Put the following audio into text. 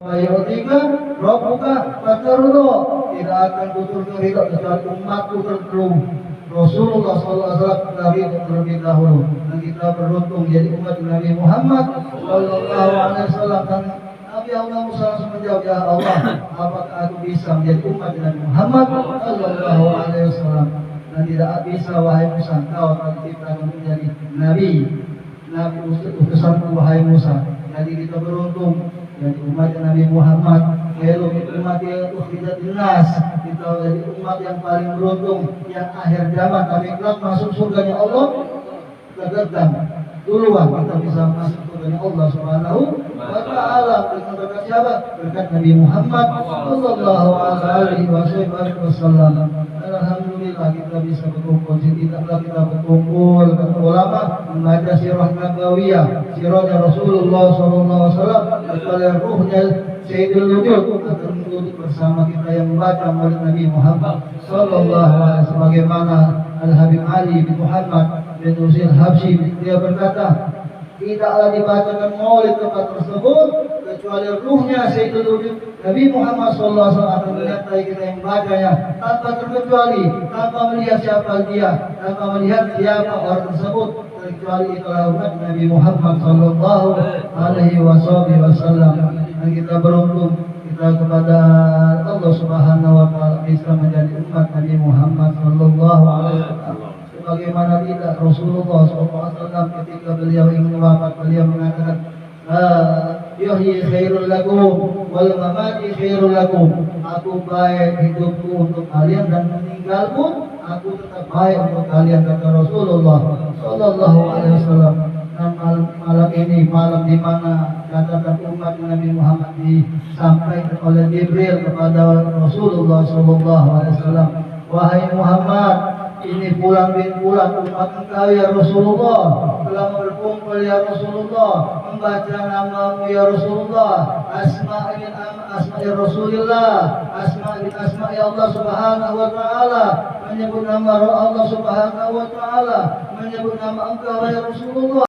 Yu'tika Rabbuka fatardo. Tidak akan kuturunkan ridho kecuali umatku tertentu. Rasulullah SAW dari terlebih dahulu, dan kita beruntung jadi umat Nabi Muhammad SAW. Dan Nabi Allah Musa menjawab, ya Allah, apakah aku bisa menjadi umat Nabi Muhammad SAW? Dan tidak bisa, wahai Musa, kau akan diciptakan menjadi Nabi utusanku, wahai Musa. Jadi kita beruntung jadi umat Nabi Muhammad. Umat yang ukhrijat linnas, kita jadi umat yang paling beruntung, yang akhir zaman kami kelak masuk surganya Allah tergetam duluan. Kita bisa masuk surganya Allah Subhanahu wa ta'ala dengan berkat siapa? Berkat Nabi Muhammad sallallahu alaihi wasallam. Alhamdulillah kita bisa berkumpul. Tidaklah kita berkumpul kata ulama membaca sirah nabawiyah, sirahnya Rasulullah sallallahu alaihi wasallam, kecuali ruhnya Sayyidul Wujud akan duduk bersama kita yang membaca maulid Nabi Muhammad sallallahu alaihi wasallam. Sebagaimana Al-Habib Ali bin Muhammad bin Usil Habsyi, dia berkata, tidaklah dibacakan maulid tempat tersebut kecuali ruhnya Sayyidul Wujud Nabi Muhammad sallallahu alaihi wasallam akan menyertai kita yang membacanya tanpa terkecuali, tanpa melihat siapa dia, tanpa melihat siapa orang tersebut, kecuali itulah umat Nabi Muhammad sallallahu alaihi wasallam. Dan kita beruntung kita kepada Allah Subhanahu wa taala bisa menjadi umat Nabi Muhammad sallallahu alaihi wasallam. Sebagaimana tidak Rasulullah SAW ketika beliau ingin wafat, beliau mengatakan, yuhyi khairul lakum wal mamati khairul lakum. Aku baik hidupku untuk kalian dan meninggalku aku tetap baik untuk kalian, kata Rasulullah sallallahu alaihi wasallam. Dan malam ini malam di mana catatan umat Nabi Muhammad disampaikan oleh Jibril kepada Rasulullah sallallahu alaihi wasallam, wahai Muhammad, ini bulan bin bulan umat engkau ya Rasulullah, telah berkumpul ya Rasulullah, membaca namamu ya Rasulullah, asma'i Rasulullah, asma'i Allah Subhanahu wa taala, menyebut nama Allah Subhanahu wa taala, menyebut nama engkau ya Rasulullah.